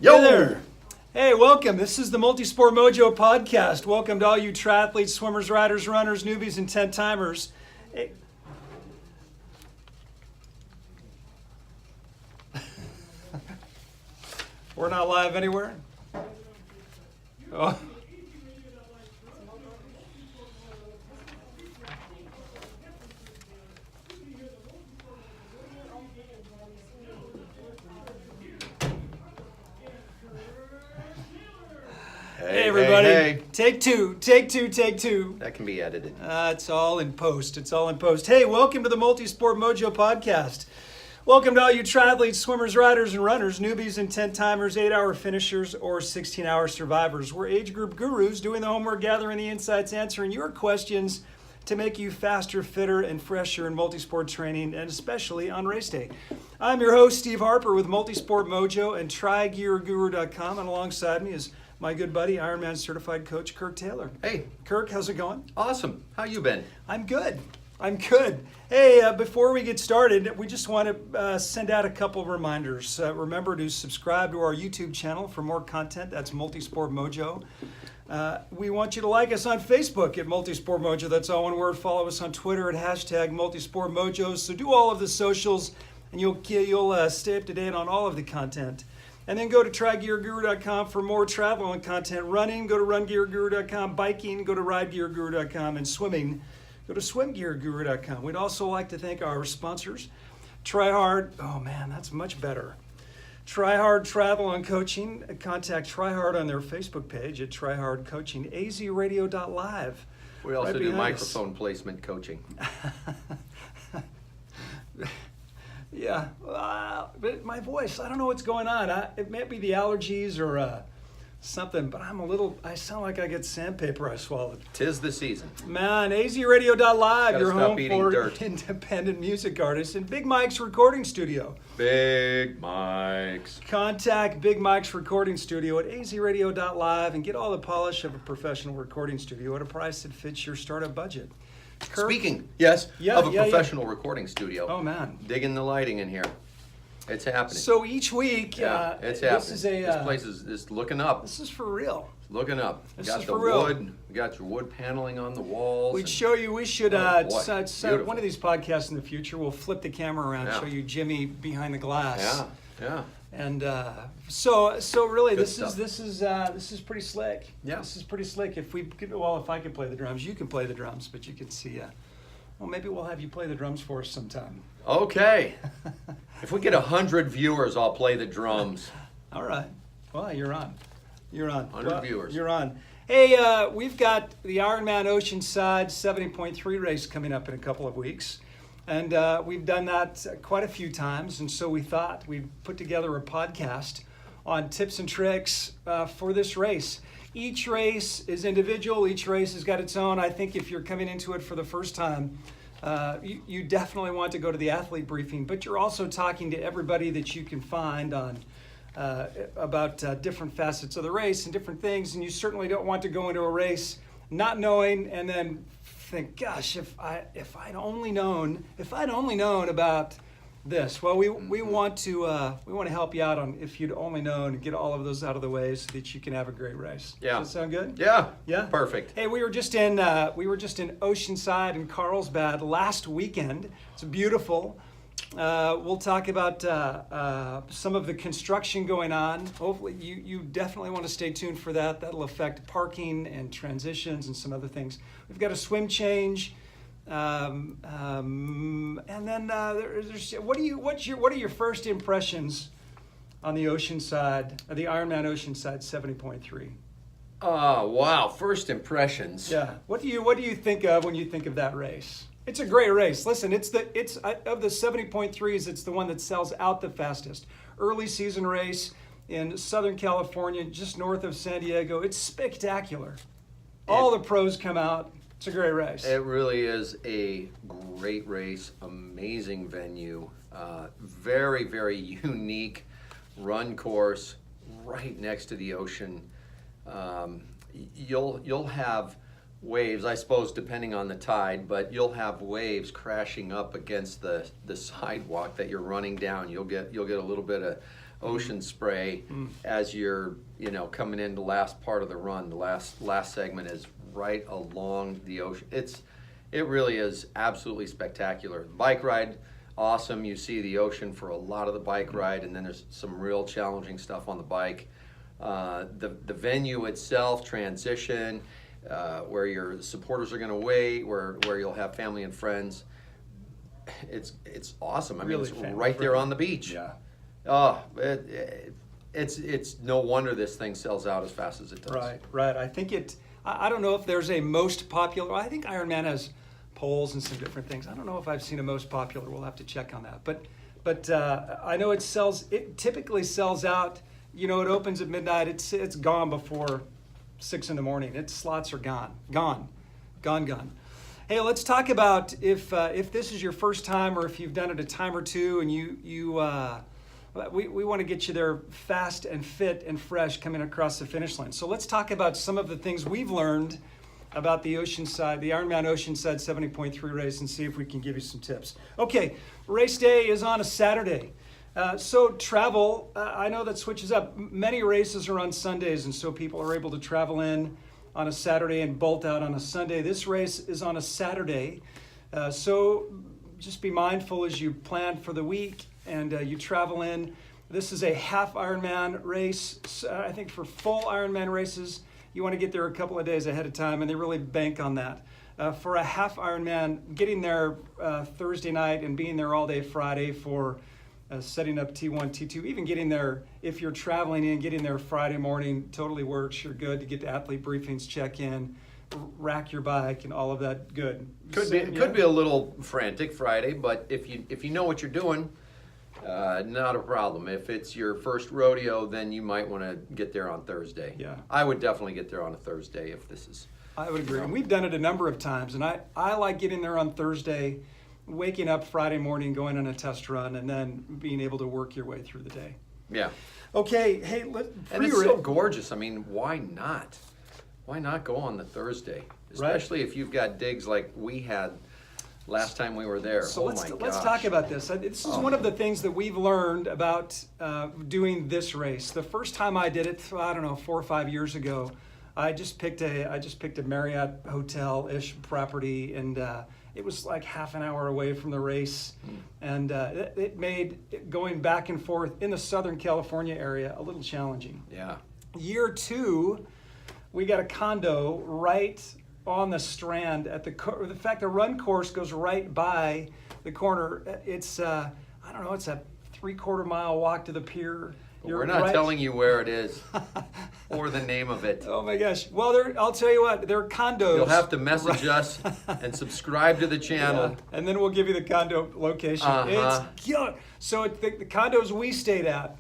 Yo! Hey there. Hey, welcome. This is the Multisport Mojo podcast. Welcome to all you triathletes, swimmers, riders, runners, newbies, and 10-timers. Hey. We're not live anywhere? Oh. Hey everybody, hey. Take two. That can be edited. It's all in post. Hey, welcome to the Multisport Mojo podcast. Welcome to all you triathletes, swimmers, riders, and runners, newbies and 10-timers, 8-hour finishers, or 16-hour survivors. We're age group gurus doing the homework, gathering the insights, answering your questions to make you faster, fitter, and fresher in multisport training, and especially on race day. I'm your host, Steve Harper with Multisport Mojo and TriGearGuru.com, and alongside me is my good buddy, Ironman certified coach, Kirk Taylor. Hey. Kirk, how's it going? Awesome. How you been? I'm good. Hey, before we get started, we just want to send out a couple of reminders. Remember to subscribe to our YouTube channel for more content. That's Multisport Mojo. We want you to like us on Facebook at Multisport Mojo. That's all one word. Follow us on Twitter at hashtag Multisport Mojo. So do all of the socials, and you'll stay up to date on all of the content. And then go to TriGearGuru.com for more triathlon content. Running, go to RunGearGuru.com. Biking, go to RideGearGuru.com. And swimming, go to SwimGearGuru.com. We'd also like to thank our sponsors, Try Hard. Oh man, that's much better. Try Hard Triathlon Coaching. Contact Try Hard on their Facebook page at Try Hard Coaching. AZRadio.live. We also do microphone placement coaching. Yeah, but my voice, I don't know what's going on. It may be the allergies or something, but I sound like I get sandpaper I swallowed. 'Tis the season. Man, AZRadio.live, your home for dirt. independent music artists, and Big Mike's Recording Studio. Big Mike's. Contact Big Mike's Recording Studio at AZRadio.live and get all the polish of a professional recording studio at a price that fits your startup budget. Kirk? Speaking, of a professional recording studio. Oh man, digging the lighting in here. It's happening. So each week, it's happening. This place is looking up. This is for real. It's looking up. This got is the for real. wood. We got your wood paneling on the walls. We'd show you. We should. Beautiful. One of these podcasts in the future, we'll flip the camera around, show you Jimmy behind the glass. Yeah. And so really, Good this stuff. is pretty slick. Yeah. This is pretty slick. If I can play the drums, you can play the drums, but you can see. Well, maybe we'll have you play the drums for us sometime. Okay. If we get 100 viewers, I'll play the drums. All right. Well, you're on. 100 viewers. You're on. Hey, we've got the Ironman Oceanside 70.3 race coming up in a couple of weeks. And we've done that quite a few times. And so we thought we'd put together a podcast on tips and tricks for this race. Each race is individual. Each race has got its own. I think if you're coming into it for the first time, you definitely want to go to the athlete briefing, but you're also talking to everybody that you can find on about different facets of the race and different things. And you certainly don't want to go into a race not knowing and then think, gosh, if I'd only known about this. Well, we want to help you out on if you'd only known and get all of those out of the way so that you can have a great race. Yeah. Does that sound good? Yeah. Perfect. Hey, we were just in Oceanside and Carlsbad last weekend. It's beautiful. We'll talk about some of the construction going on. Hopefully, you definitely want to stay tuned for that. That'll affect parking and transitions and some other things. We've got a swim change. And then there's what are your first impressions on the Oceanside, the Ironman Oceanside 70.3? Oh wow! First impressions. Yeah. What do you think of when you think of that race? It's a great race. Listen, it's of the 70.3s, it's the one that sells out the fastest. Early season race in Southern California, just north of San Diego. It's spectacular. All the pros come out. It's a great race. It really is a great race, amazing venue, very, very unique run course right next to the ocean. You'll have waves, I suppose, depending on the tide, but you'll have waves crashing up against the sidewalk that you're running down. You'll get a little bit of ocean spray as you're coming into the last part of the run. The last segment is right along the ocean. It really is absolutely spectacular. Bike ride, awesome. You see the ocean for a lot of the bike ride, and then there's some real challenging stuff on the bike. The venue itself, transition, where your supporters are going to wait, where you'll have family and friends. It's awesome. I mean, Really it's right there on the beach. Yeah. Oh, it's no wonder this thing sells out as fast as it does. Right. I think I don't know if there's a most popular. I think Ironman has polls and some different things. I don't know if I've seen a most popular. We'll have to check on that. But I know it typically sells out. It opens at midnight. It's gone before 6 a.m. Its slots are gone. Hey, let's talk about if this is your first time or if you've done it a time or two, and we want to get you there fast and fit and fresh coming across the finish line. So let's talk about some of the things we've learned about the Ironman Oceanside 70.3 race, and see if we can give you some tips. Okay, race day is on a Saturday. So travel, I know that switches up. Many races are on Sundays, and so people are able to travel in on a Saturday and bolt out on a Sunday. This race is on a Saturday. So just be mindful as you plan for the week and you travel in. This is a half Ironman race. So I think for full Ironman races, you want to get there a couple of days ahead of time, and they really bank on that. For a half Ironman, getting there Thursday night and being there all day Friday for setting up T1, T2, even getting there, if you're traveling in, getting there Friday morning totally works. You're good to get to athlete briefings, check in, rack your bike, and all of that. Good. Could be a little frantic Friday, but if you know what you're doing, not a problem. If it's your first rodeo, then you might want to get there on Thursday. Yeah. I would definitely get there on a Thursday if this is. I would agree. And we've done it a number of times, and I like getting there on Thursday, waking up Friday morning, going on a test run, and then being able to work your way through the day. Yeah. Okay. Hey, and it's so gorgeous. I mean, why not? Why not go on the Thursday? Especially if you've got digs like we had last time we were there. So let's talk about this. This is one of the things that we've learned about doing this race. The first time I did it, I don't know, 4 or 5 years ago, I just picked a Marriott hotel-ish property, and it was like half an hour away from the race, and it made going back and forth in the Southern California area a little challenging. Yeah. Year 2, we got a condo right on the Strand at the fact the run course goes right by the corner. It's I don't know, it's a 3/4 mile walk to the pier. We're not telling you where it is or the name of it. Oh my gosh. Well, I'll tell you what, they're condos. You'll have to message us and subscribe to the channel. Yeah. And then we'll give you the condo location. It's killer. So the condos we stayed at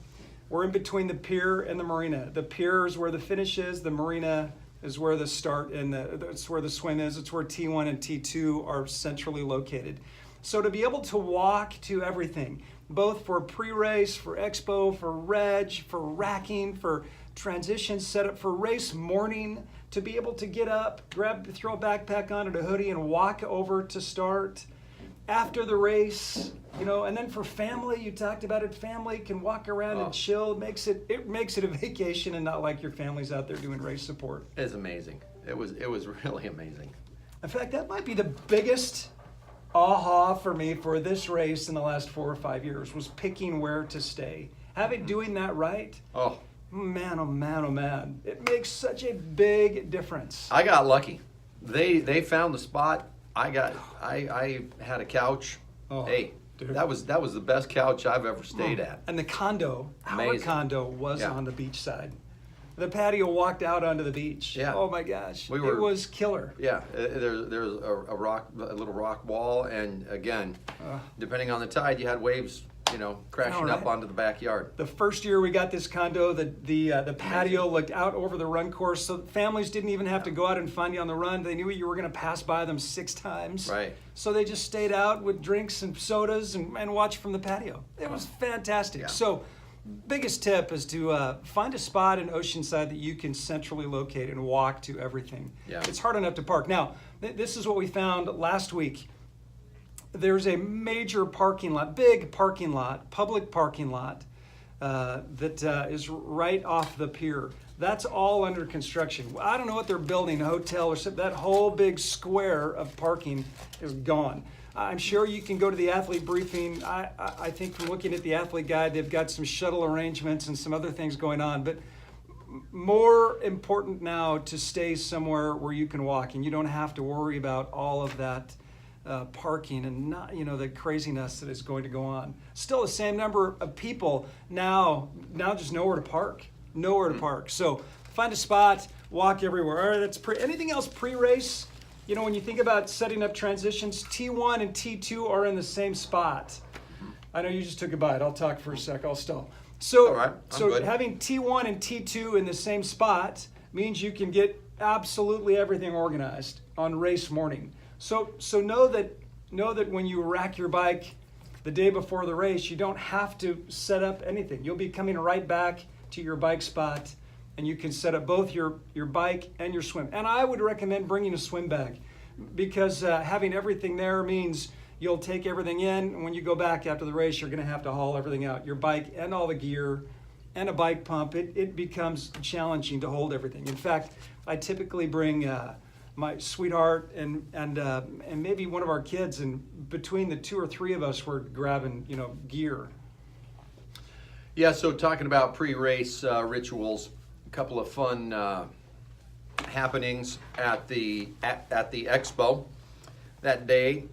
were in between the pier and the marina. The pier is where the finish is. The marina is where the start and it's where the swim is. It's where T1 and T2 are centrally located. So to be able to walk to everything, both for pre-race, for expo, for reg, for racking, for transition setup, for race morning, to be able to get up, throw a backpack on and a hoodie and walk over to start after the race, and then for family, you talked about it, family can walk around and chill. It makes it a vacation and not like your family's out there doing race support. It's amazing. It was really amazing. In fact, that might be the biggest aha for me for this race in the last 4 or 5 years, was picking where to stay. Doing that right. Oh man, oh man. It makes such a big difference. I got lucky. They found the spot. I had a couch. Oh, hey, dude. That was the best couch I've ever stayed at. And the condo, amazing. Our condo was on the beach side. The patio walked out onto the beach. Yeah. Oh my gosh. It was killer. Yeah. There's a little rock wall, and again, depending on the tide, you had waves, crashing up onto the backyard. The first year we got this condo, the patio looked out over the run course, so families didn't even have to go out and find you on the run. They knew you were going to pass by them 6 times. Right. So they just stayed out with drinks and sodas and watched from the patio. It was fantastic. Yeah. So biggest tip is to find a spot in Oceanside that you can centrally locate and walk to everything. Yeah. It's hard enough to park. Now, this is what we found last week. There's a major parking lot, big parking lot, public parking lot that is right off the pier. That's all under construction. I don't know what they're building, a hotel or something. That whole big square of parking is gone. I'm sure you can go to the athlete briefing. I think from looking at the athlete guide, they've got some shuttle arrangements and some other things going on. But more important now to stay somewhere where you can walk and you don't have to worry about all of that parking and not, the craziness that is going to go on. Still the same number of people now just nowhere to park. Nowhere to park. So find a spot, walk everywhere. All right, that's anything else pre-race? When you think about setting up transitions, T1 and T2 are in the same spot. I know you just took a bite. I'll talk for a sec. I'll stall. So, all right, so good. Having T1 and T2 in the same spot means you can get absolutely everything organized on race morning. So know that when you rack your bike the day before the race, you don't have to set up anything. You'll be coming right back to your bike spot, and you can set up both your bike and your swim. And I would recommend bringing a swim bag because having everything there means you'll take everything in, and when you go back after the race, you're going to have to haul everything out. Your bike and all the gear and a bike pump, it becomes challenging to hold everything. In fact, I typically bring my sweetheart and maybe one of our kids, and between the 2 or 3 of us, we're grabbing gear. Yeah, so talking about pre-race rituals, a couple of fun happenings at the expo that day.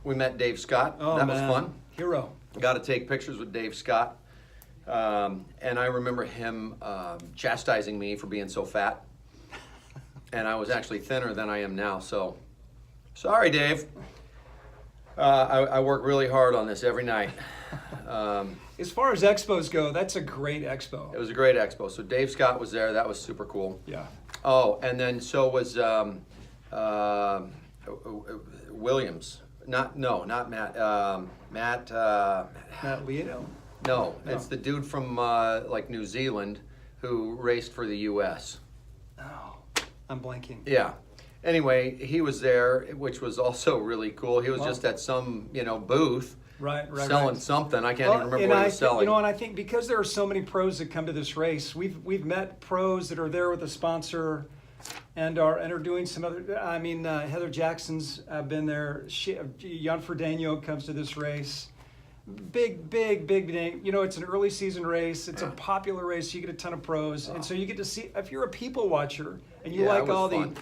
We met Dave Scott. Oh, that man. was fun. Hero. Got to take pictures with Dave Scott. And I remember him chastising me for being so fat. And I was actually thinner than I am now. So, sorry, Dave. I work really hard on this every night. As far as expos go, that's a great expo. It was a great expo. So Dave Scott was there. That was super cool. Yeah. Oh, and then so was Williams. Not Matt. Matt. Matt Leo? No, it's the dude from like New Zealand who raced for the U.S. Oh, I'm blanking. Yeah. Anyway, he was there, which was also really cool. He was Wow. just at some booth. Right. Selling something. I can't even remember what he was selling. And I think because there are so many pros that come to this race, we've met pros that are there with a sponsor and are doing some other. I mean, Heather Jackson's been there. Jan Frodeno comes to this race. Big name. It's an early season race. It's a popular race. So you get a ton of pros, and so you get to see. If you're a people watcher and you like all fun.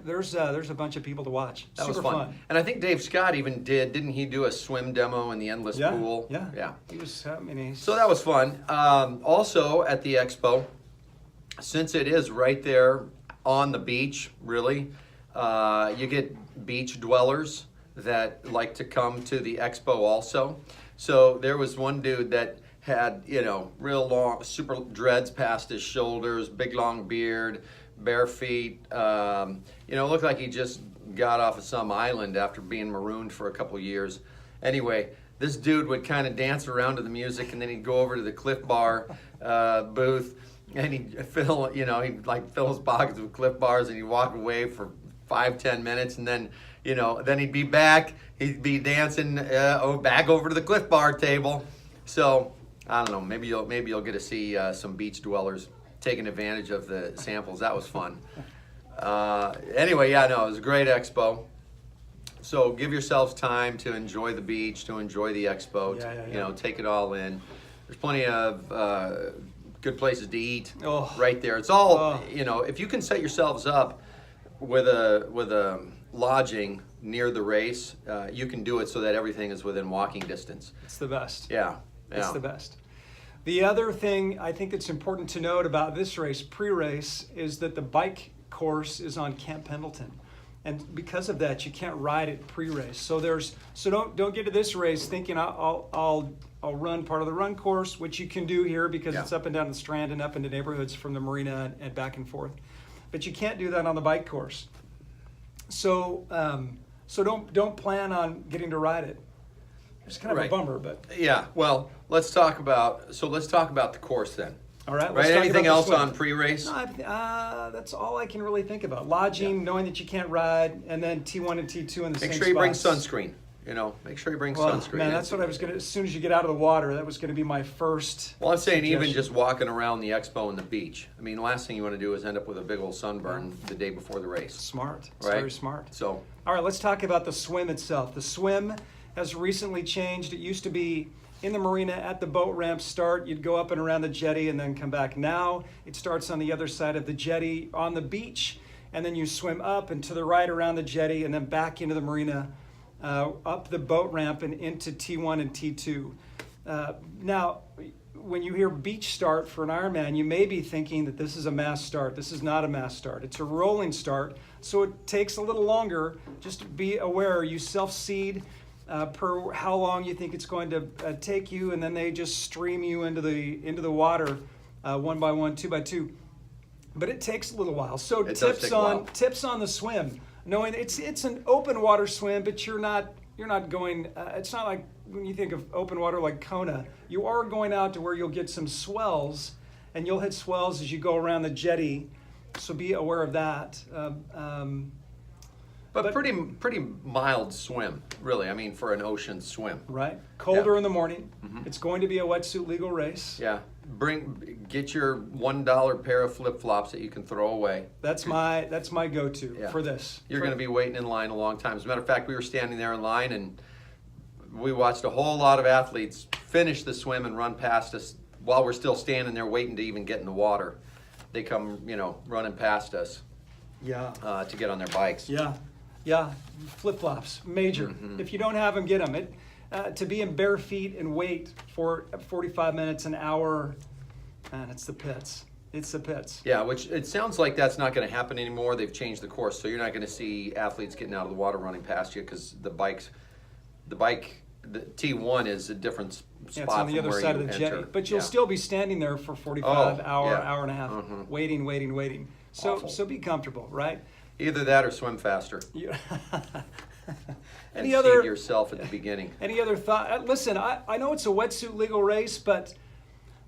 there's a bunch of people to watch. That Super was fun. And I think Dave Scott even didn't he do a swim demo in the endless pool? Yeah. He was. So that was fun. Also at the expo, since it is right there on the beach, really, you get beach dwellers that like to come to the expo also. So there was one dude that had, real long, super dreads past his shoulders, big long beard, bare feet. Looked like he just got off of some island after being marooned for a couple years. Anyway, this dude would kind of dance around to the music, and then he'd go over to the Cliff Bar booth, and he'd fill his pockets with Cliff Bars, and he'd walk away for 5-10 minutes, and then then he'd be back. He'd be dancing back over to the Cliff Bar table. So I don't know. Maybe you'll get to see some beach dwellers taking advantage of the samples. That was fun. Anyway, it was a great expo. So give yourselves time to enjoy the beach, to enjoy the expo. Yeah. Take it all in. There's plenty of good places to eat right there. It's all if you can set yourselves up with a lodging near the race, you can do it so that everything is within walking distance. It's the best. Yeah. It's the best. The other thing I think that's important to note about this race, pre-race, is that the bike course is on Camp Pendleton. And because of that, you can't ride it pre-race. So don't get to this race thinking I'll run part of the run course, which you can do here because it's up and down the Strand and up into neighborhoods from the marina and back and forth. But you can't do that on the bike course. So don't plan on getting to ride it. It's kind of Right. a bummer, but Yeah. Well, let's talk about the course then. all right. Right. Let's talk Anything about the else swim. on pre-race? No, that's all I can really think about. Lodging, knowing that you can't ride, and then T1 and T2 in the same Make sure you bring spots. sunscreen. Make sure you bring Well, sunscreen. man, that's what I was gonna. As soon as you get out of the water, that was gonna be my first. Well, I'm saying even suggestion. just walking around the expo and the beach. I mean, the last thing you want to do is end up with a big old sunburn the day before the race. Smart. It's Right. very smart. So, All right, let's talk about the swim itself. The swim has recently changed. It used to be in the marina at the boat ramp start. You'd go up and around the jetty and then come back. Now it starts on the other side of the jetty on the beach, and then you swim up and to the right around the jetty and then back into the marina, up the boat ramp and into T1 and T2. Now, when you hear beach start for an Ironman, you may be thinking that this is a mass start. This is not a mass start. It's a rolling start, so it takes a little longer. Just be aware, you self-seed per how long you think it's going to take you, and then they just stream you into the water one by one, two by two. But it takes a little while. So It does take a while. tips on the swim. Knowing it's an open water swim, but you're not going. It's not like when you think of open water like Kona. You are going out to where you'll get some swells, and you'll hit swells as you go around the jetty. So be aware of that. but pretty mild swim, really. I mean, for an ocean swim. Right, colder Yeah. in the morning. It's going to be a wetsuit legal race. Yeah. Get your $1 pair of flip-flops that you can throw away. That's my go-to Yeah. for this. You're going to be waiting in line a long time. As a matter of fact, we were standing there in line and we watched a whole lot of athletes finish the swim and run past us while we're still standing there waiting to even get in the water. They come, running past us Yeah. to get on their bikes. Yeah, flip-flops, major. If you don't have them, get them. To be in bare feet and wait for 45 minutes, an hour, man, it's the pits. It's the pits. Yeah, which it sounds like that's not going to happen anymore. They've changed the course, so you're not going to see athletes getting out of the water running past you because the T1 is a different spot Yeah, it's on the from other where side you of the enter. jetty. But you'll Yeah. still be standing there for 45 Oh, hour yeah. and a half, waiting. Awful. So be comfortable, right? Either that or swim faster. You- And Any seed other yourself at the beginning. Any other thought? Listen, I know it's a wetsuit legal race, but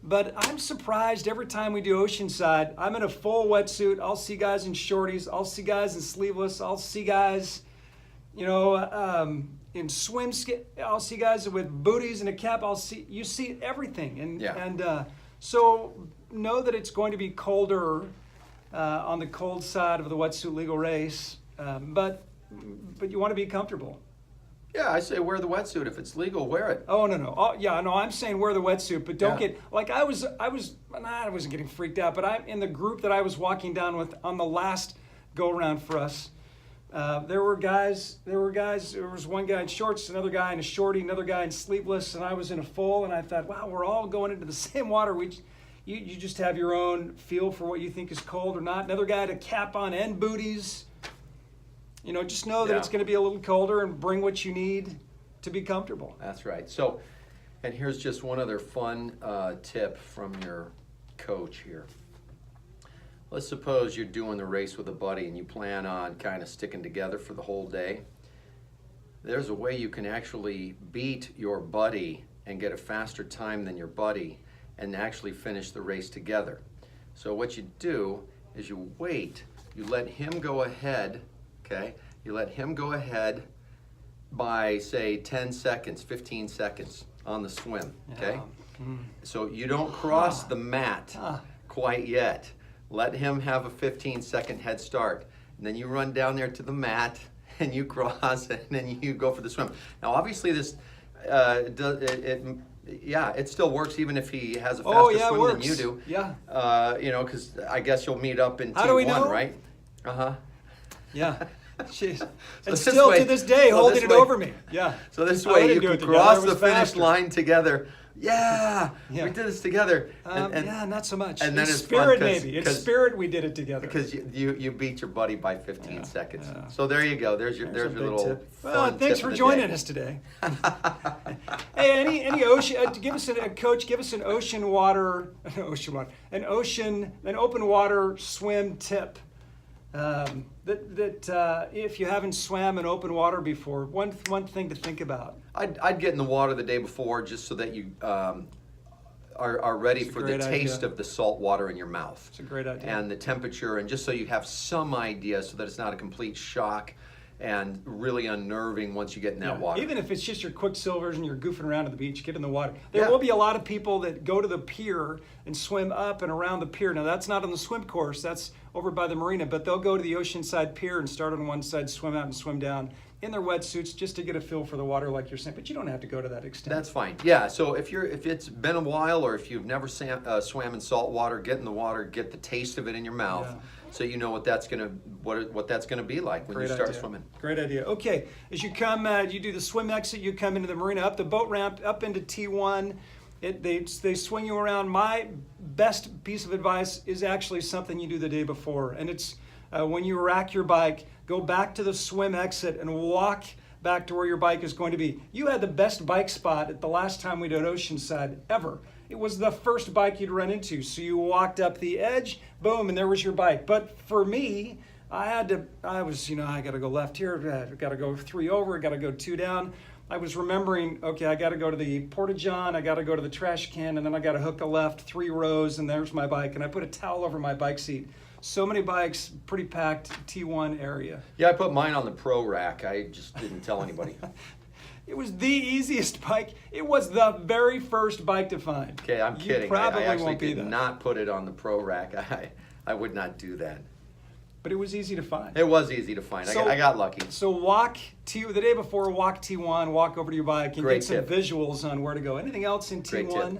I'm surprised every time we do Oceanside. I'm in a full wetsuit. I'll see guys in shorties. I'll see guys in sleeveless. I'll see guys, in swim skin. I'll see guys with booties and a cap. You see everything, and so know that it's going to be colder on the cold side of the wetsuit legal race, but you want to be comfortable. Yeah, I say wear the wetsuit. If it's legal, wear it. Oh no! Oh yeah, no. I'm saying wear the wetsuit, but don't Yeah. get like I wasn't getting freaked out, but I'm in the group that I was walking down with on the last go around for us. There were guys. There was one guy in shorts, another guy in a shorty, another guy in sleeveless, and I was in a full. And I thought, wow, we're all going into the same water. You just have your own feel for what you think is cold or not. Another guy had a cap on and booties. Just know that Yeah. it's going to be a little colder and bring what you need to be comfortable. That's right. So, and here's just one other fun tip from your coach here. Let's suppose you're doing the race with a buddy and you plan on kind of sticking together for the whole day. There's a way you can actually beat your buddy and get a faster time than your buddy and actually finish the race together. So what you do is you wait, you let him go ahead, okay? You let him go ahead by, say, 10 seconds, 15 seconds on the swim, okay? So you don't cross the mat quite yet. Let him have a 15-second head start. And then you run down there to the mat and you cross and then you go for the swim. Now, obviously, this it still works even if he has a faster swim than you do. Yeah. Because I guess you'll meet up in How do we T1, know? right? Yeah. Jeez. And this still way- to this day so holding this it way- over me. Yeah. So this Oh, we way didn't you do can it together. cross It was the finish faster. line together. Yeah, Yeah. we did this together. Not so much. and then in it's spirit, fun 'cause- maybe. In 'cause- spirit, we did it together. Because you beat your buddy by 15 seconds. yeah. So there you go. There's your There's a big little tip. fun Well, thanks tip for of the joining day. us today. Hey, any ocean? Give us coach. Give us an an open water swim tip if you haven't swam in open water before, one thing to think about. I'd get in the water the day before just so that you are ready for the taste of the salt water in your mouth. It's a great idea. And the temperature, and just so you have some idea so that it's not a complete shock and really unnerving once you get in that water. Even if it's just your Quicksilvers and you're goofing around at the beach, get in the water. There will be a lot of people that go to the pier and swim up and around the pier. Now, that's not on the swim course. That's over by the marina. But they'll go to the Oceanside Pier and start on one side, swim out and swim down in their wetsuits just to get a feel for the water like you're saying. But you don't have to go to that extent. That's fine. Yeah, so if it's been a while or if you've never swam in salt water, get in the water, get the taste of it in your mouth. Yeah. So you know what that's gonna be like when you start swimming. Great idea. Okay, as you come, you do the swim exit. You come into the marina, up the boat ramp, up into T1. They swing you around. My best piece of advice is actually something you do the day before, and it's when you rack your bike, go back to the swim exit and walk back to where your bike is going to be. You had the best bike spot at the last time we did Oceanside ever. It was the first bike you'd run into. So you walked up the edge, boom, and there was your bike. But for me, I got to go left here, I got to go 3 over, I got to go 2 down. I was remembering, okay, I got to go to the porta-john, I got to go to the trash can, and then I got to hook a left 3 rows, and there's my bike. And I put a towel over my bike seat. So many bikes, pretty packed T1 area. Yeah, I put mine on the pro rack. I just didn't tell anybody. It was the easiest bike. It was the very first bike to find. Okay, I'm kidding. Probably I actually won't be did not put it on the pro rack. I would not do that. But it was easy to find. It was easy to find. So, I got lucky. So the day before, walk T1, walk over to your bike, and get some visuals on where to go. Anything else in T1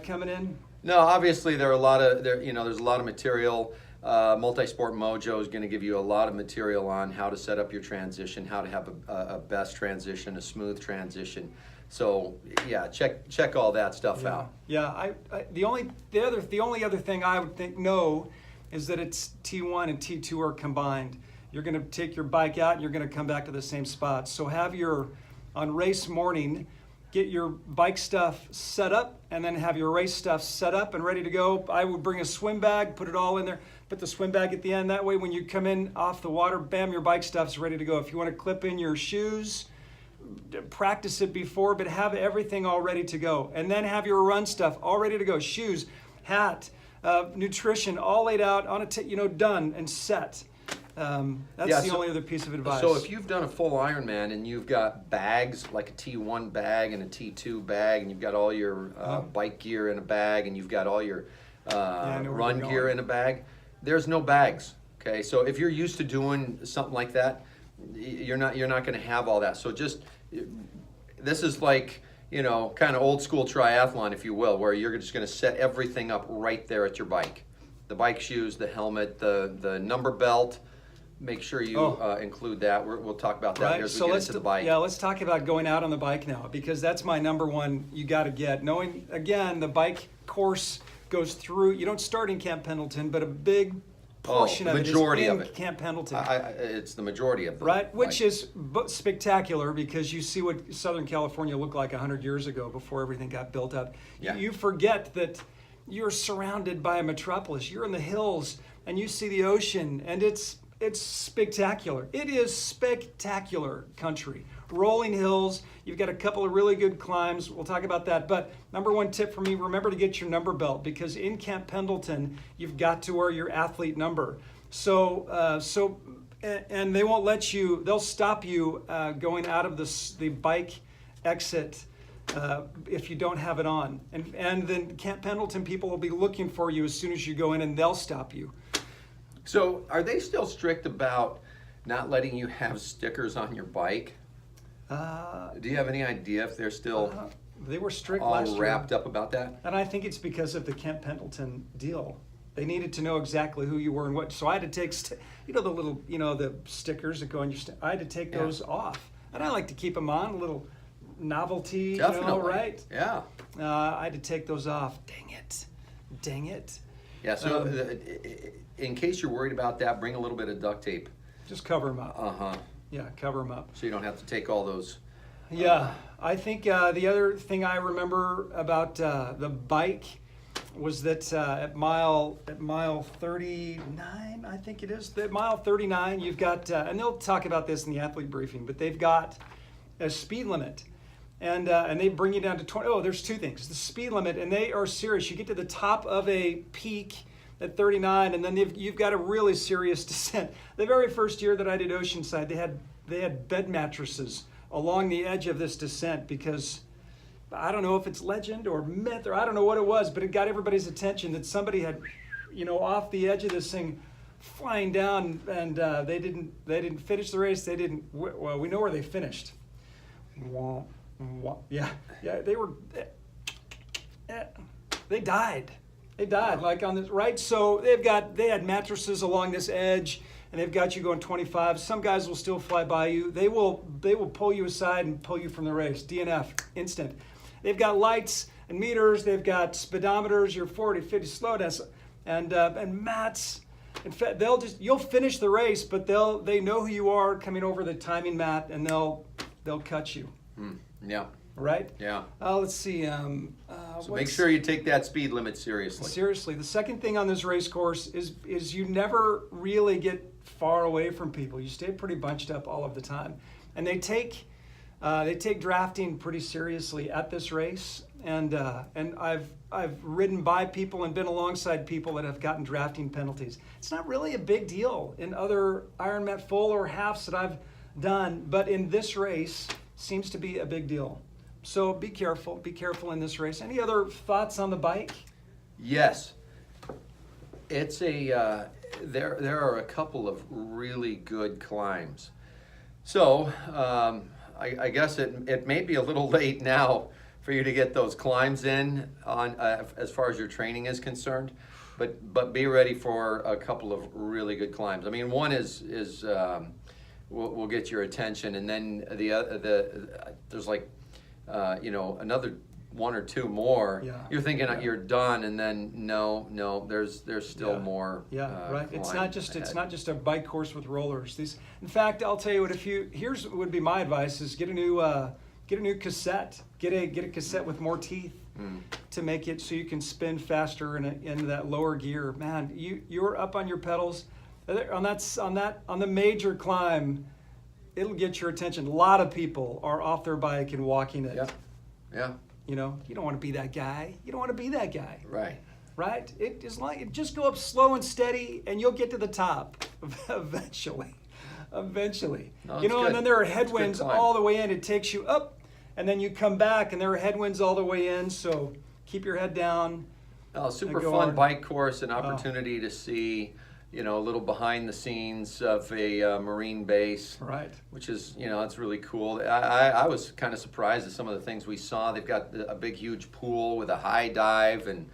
coming in? No, obviously there's a lot of material. Multisport Mojo is going to give you a lot of material on how to set up your transition, how to have a best transition, a smooth transition. So yeah, check all that stuff out. Yeah, the only other thing I would know is that it's T1 and T2 are combined. You're going to take your bike out and you're going to come back to the same spot. So on race morning, get your bike stuff set up and then have your race stuff set up and ready to go. I would bring a swim bag, put it all in there, put the swim bag at the end. That way when you come in off the water, bam, your bike stuff's ready to go. If you want to clip in your shoes, practice it before, but have everything all ready to go. And then have your run stuff all ready to go. Shoes, hat, nutrition, all laid out on done and set. That's the only other piece of advice. So if you've done a full Ironman and you've got bags, like a T1 bag and a T2 bag, and you've got all your bike gear in a bag, and you've got all your run gear in a bag, there's no bags. Okay, so if you're used to doing something like that, you're not going to have all that. So this is like, kind of old school triathlon, if you will, where you're just going to set everything up right there at your bike. The bike shoes, the helmet, the number belt. Make sure you include that. We'll talk about that as we get into the bike. Yeah, let's talk about going out on the bike now, because that's my number one you got to get. Knowing, again, the bike course goes through, you don't start in Camp Pendleton, but a big portion of it is in Camp Pendleton. It's the majority of it. Right, which is spectacular because you see what Southern California looked like 100 years ago before everything got built up. Yeah. You forget that you're surrounded by a metropolis. You're in the hills and you see the ocean, and it's spectacular. It is spectacular country. Rolling hills. You've got a couple of really good climbs. We'll talk about that. But number one tip for me, remember to get your number belt, because in Camp Pendleton, you've got to wear your athlete number. And they won't let you, they'll stop you going out of the bike exit if you don't have it on. And then Camp Pendleton people will be looking for you as soon as you go in, and they'll stop you. So are they still strict about not letting you have stickers on your bike? Do you have any idea if they're still they were strict all last year, wrapped up about that? And I think it's because of the Camp Pendleton deal. They needed to know exactly who you were and what. So I had to take, the little, the stickers that go on your. I had to take those off, and I like to keep them on, a little novelty. Definitely. Right? Yeah. I had to take those off. Dang it. Yeah. So in case you're worried about that, bring a little bit of duct tape. Just cover them up. Yeah, cover them up. So you don't have to take all those. Yeah, I think the other thing I remember about the bike was that at mile 39, I think it is, at mile 39, you've got, and they'll talk about this in the athlete briefing, but they've got a speed limit. And they bring you down to 20. Oh, there's two things. The speed limit, and they are serious. You get to the top of a peak at 39, and then you've got a really serious descent. The very first year that I did Oceanside, they had bed mattresses along the edge of this descent because I don't know if it's legend or myth or I don't know what it was, but it got everybody's attention that somebody had, off the edge of this thing flying down, and they didn't finish the race. Well, we know where they finished. Yeah, they died. Like on this, right? So they had mattresses along this edge, and they've got you going 25. Some guys will still fly by you. They will pull you aside and pull you from the race. DNF, instant. They've got lights and meters. They've got speedometers. Your 40, 50 slow down, and mats. In fact, you'll finish the race, but they know who you are coming over the timing mat, and they'll cut you. Yeah. Right? Yeah. Let's see. So make sure you take that speed limit seriously. Seriously. The second thing on this race course is you never really get far away from people. You stay pretty bunched up all of the time. And they take drafting pretty seriously at this race. And I've ridden by people and been alongside people that have gotten drafting penalties. It's not really a big deal in other Ironman full or halves that I've done, but in this race seems to be a big deal. So be careful in this race. Any other thoughts on the bike? Yes. It's there are a couple of really good climbs. So I guess it may be a little late now for you to get those climbs in on as far as your training is concerned, but be ready for a couple of really good climbs. I mean, one is will get your attention, and then there's like another one or two more. Yeah. You're thinking you're done, and then no, there's still more. Yeah, right. It's climb not just a bike course with rollers. In fact, I'll tell you what. Here's what would be my advice: is get a new cassette. Get a cassette with more teeth to make it so you can spin faster in that lower gear. Man, you're up on your pedals. On the major climb, it'll get your attention. A lot of people are off their bike and walking it. Yeah. You don't want to be that guy. Right? It is like just go up slow and steady, and you'll get to the top eventually. No, And good. then there are It's a good headwinds climb. all the way in. It takes you up, and then you come back, and there are headwinds all the way in. So keep your head down. Super go fun on. bike course, an opportunity to see, a little behind the scenes of a Marine base. Right. Which is, it's really cool. I was kind of surprised at some of the things we saw. They've got a big, huge pool with a high dive, and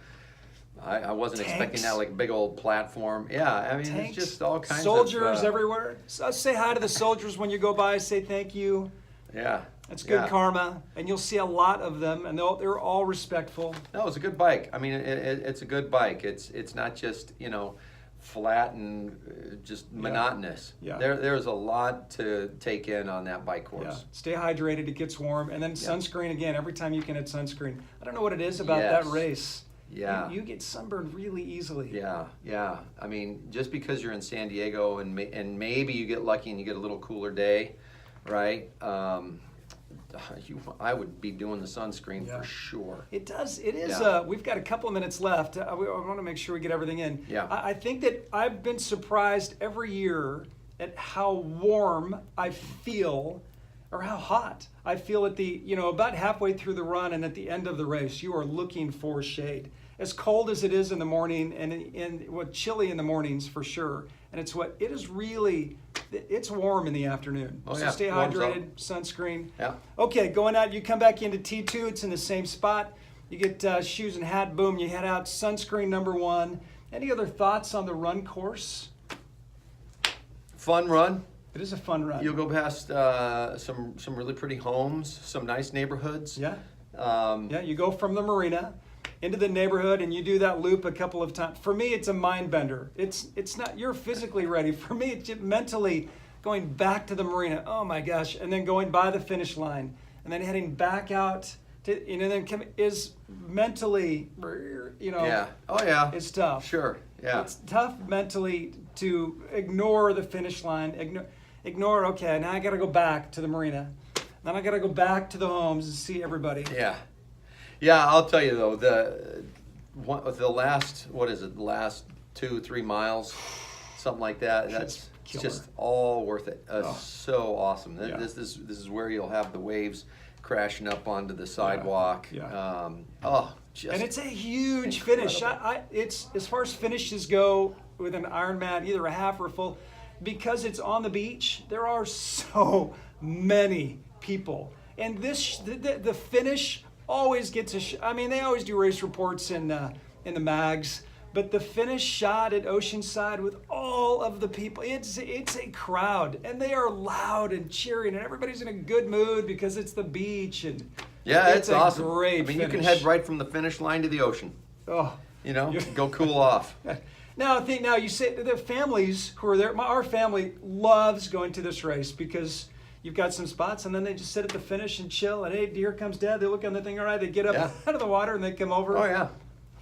I wasn't expecting that, like big old platform. Yeah, I mean, Tanks, it's just all kinds of soldiers everywhere. So say hi to the soldiers when you go by. Say thank you. Yeah. That's good karma, and you'll see a lot of them, and they're all respectful. No, it's a good bike. I mean, it's a good bike. It's not just, flat and just monotonous. Yeah. There's a lot to take in on that bike course. Yeah. Stay hydrated. It gets warm, and then sunscreen again. Every time you can hit sunscreen. I don't know what it is about Yes. that race. Yeah. You get sunburned really easily. Yeah. I mean, just because you're in San Diego and maybe you get lucky and you get a little cooler day, right? I would be doing the sunscreen for sure. It does. It is. Yeah. We've got a couple of minutes left. I want to make sure we get everything in. Yeah. I think that I've been surprised every year at how warm I feel, or how hot I feel at about halfway through the run and at the end of the race. You are looking for shade. As cold as it is in the morning, and chilly in the mornings for sure. And it's warm in the afternoon. So stay hydrated, sunscreen. Yeah. Okay, going out, you come back into T2, it's in the same spot. You get shoes and hat, boom, you head out, sunscreen number 1. Any other thoughts on the run course? Fun run. It is a fun run. You'll go past some really pretty homes, some nice neighborhoods. Yeah. You go from the marina into the neighborhood, and you do that loop a couple of times. For me, it's a mind bender. It's not, you're physically ready. For me, it's just mentally going back to the marina. Oh my gosh. And then going by the finish line, and then heading back out then is mentally, Yeah. Oh yeah. it's tough. Sure. Yeah. It's tough mentally to ignore the finish line. Ignore. Okay, now I got to go back to the marina. Then I got to go back to the homes and see everybody. Yeah. Yeah. I'll tell you though, the last, what is it? The last 2-3 miles, something like that. That's just all worth it. So awesome. Yeah. This is where you'll have the waves crashing up onto the sidewalk. Yeah. Just And it's a huge incredible. finish. It's as far as finishes go with an Ironman, either a half or a full, because it's on the beach. There are so many people, and the finish always gets they always do race reports in the mags. But the finish shot at Oceanside with all of the people, it's a crowd, and they are loud and cheering, and everybody's in a good mood because it's the beach, and Yeah, it's awesome. Great you can finish. head right from the finish line to the ocean. Oh, Go cool off. Now you say the families who are there. Our family loves going to this race because you've got some spots, and then they just sit at the finish and chill. And hey, here comes Dad. They look on the thing. All right, they get up out of the water and they come over. Oh yeah,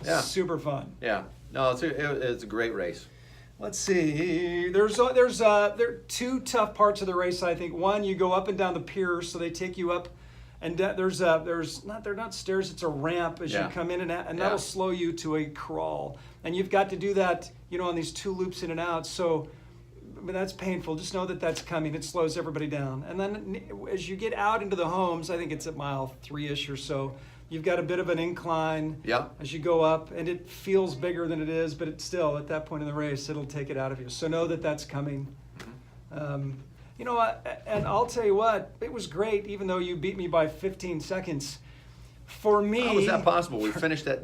yeah, super fun. Yeah, no, it's a great race. Let's see. There are two tough parts of the race. I think one, you go up and down the pier, so they take you up. And they're not stairs, it's a ramp as you come in and that'll slow you to a crawl. And you've got to do that, on these 2 loops in and out. So, but that's painful. Just know that that's coming. It slows everybody down. And then as you get out into the homes, I think it's at mile 3-ish or so, you've got a bit of an incline as you go up, and it feels bigger than it is, but it's still, at that point in the race, it'll take it out of you. So know that that's coming. And I'll tell you what, it was great, even though you beat me by 15 seconds. For me... How was that possible? We finished that,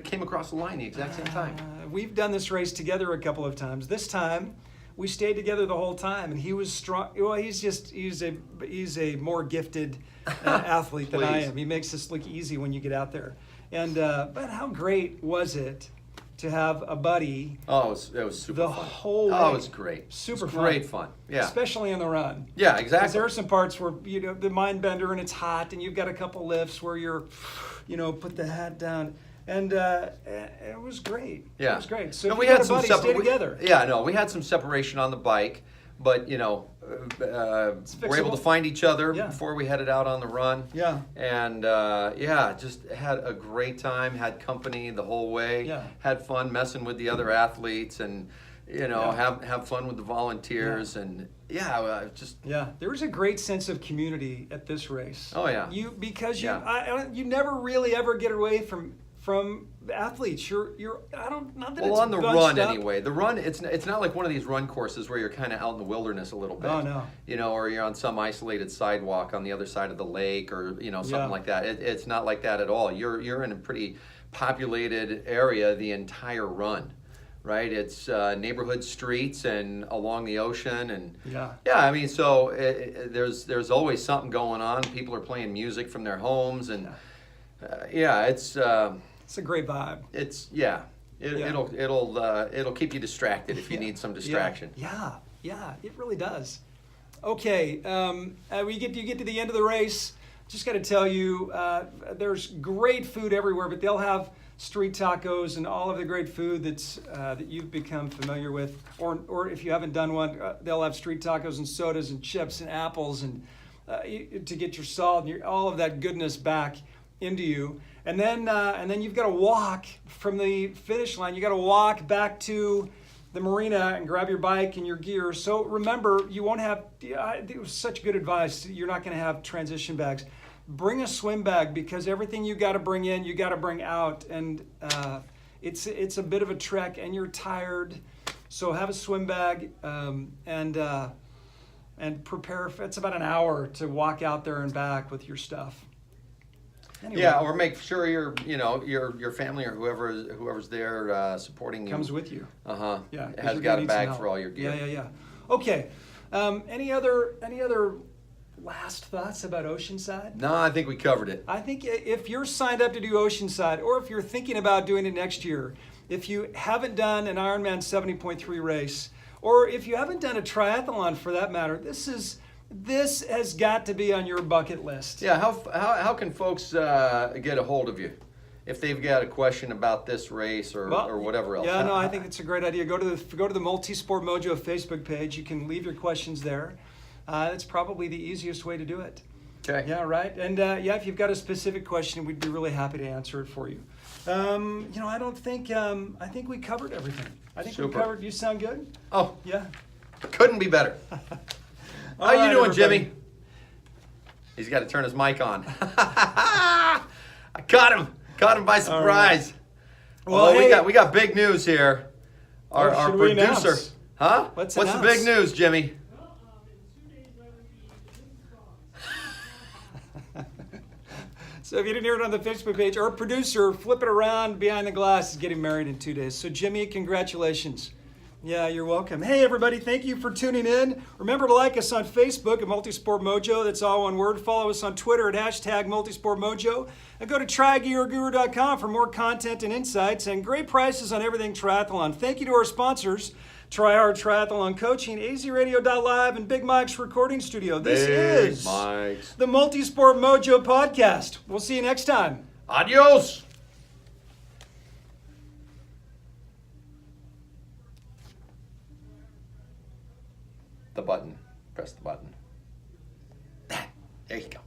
came across the line the exact same time. We've done this race together a couple of times. This time, we stayed together the whole time, and he was strong. Well, he's a more gifted athlete than I am. He makes this look easy when you get out there. And but how great was it to have a buddy? Oh, it was super fun. The whole way. Oh, it was great. Super fun. Great fun. Yeah. Especially on the run. Yeah, exactly. Because there are some parts where, the mind bender and it's hot and you've got a couple lifts where you're, put the hat down. And it was great. Yeah. It was great. So no, we had some stay together. We had some separation on the bike, but we're able to find each other before we headed out on the run. Yeah. And just had a great time, had company the whole way. Yeah. Had fun messing with the other athletes and have fun with the volunteers and there was a great sense of community at this race. Oh yeah. You never really ever get away from athletes. On the run anyway. The run, it's not like one of these run courses where you're kind of out in the wilderness a little bit. Oh no. Or you're on some isolated sidewalk on the other side of the lake or something like that. It's not like that at all. You're in a pretty populated area the entire run. Right, it's neighborhood streets and along the ocean, and there's always something going on. People are playing music from their homes, and it's a great vibe. It'll keep you distracted if you need some distraction. Yeah, it really does. Okay, you get to the end of the race. Just got to tell you, there's great food everywhere, but they'll have street tacos and all of the great food that you've become familiar with, or if you haven't done one, they'll have street tacos and sodas and chips and apples and to get your salt and all of that goodness back into you. And then you've got to walk from the finish line. You got to walk back to the marina and grab your bike and your gear. So remember, you won't have. It was such good advice. You're not going to have transition bags. Bring a swim bag because everything you got to bring in, you got to bring out, and it's a bit of a trek, and you're tired. So have a swim bag and prepare. It's about an hour to walk out there and back with your stuff. Anyway, or make sure your family or whoever's there supporting you comes with you. Yeah, has got a bag for all your gear. Yeah. Okay. Any other last thoughts about Oceanside? No, I think we covered it. I think if you're signed up to do Oceanside, or if you're thinking about doing it next year, if you haven't done an Ironman 70.3 race, or if you haven't done a triathlon for that matter, this is This has got to be on your bucket list. Yeah, how can folks get a hold of you if they've got a question about this race or whatever else? Yeah, no, I think it's a great idea. Go to the Multisport Mojo Facebook page. You can leave your questions there. That's probably the easiest way to do it. Okay. Yeah, right. And if you've got a specific question, we'd be really happy to answer it for you. I don't think I think we covered everything. I think we Super. covered. You sound good? Oh, Yeah. couldn't be better. How you right, doing, everybody. Jimmy? He's got to turn his mic on. I caught him by surprise. Well, Well, hey. we got big news here. Our should we producer, announce? huh? Let's What's the announce. big news, Jimmy? So if you didn't hear it on the Facebook page, our producer, flip it around behind the glass, is getting married in 2 days. So Jimmy, congratulations. Yeah, you're welcome. Hey, everybody, thank you for tuning in. Remember to like us on Facebook at Multisport Mojo. That's all one word. Follow us on Twitter at #Multisport Mojo. And go to trygearguru.com for more content and insights and great prices on everything triathlon. Thank you to our sponsors, Try Hard Triathlon Coaching, AZRadio.live, and Big Mike's Recording Studio. This is Mike's. the Multisport Mojo podcast. We'll see you next time. Adios. The button. Press the button. There you go.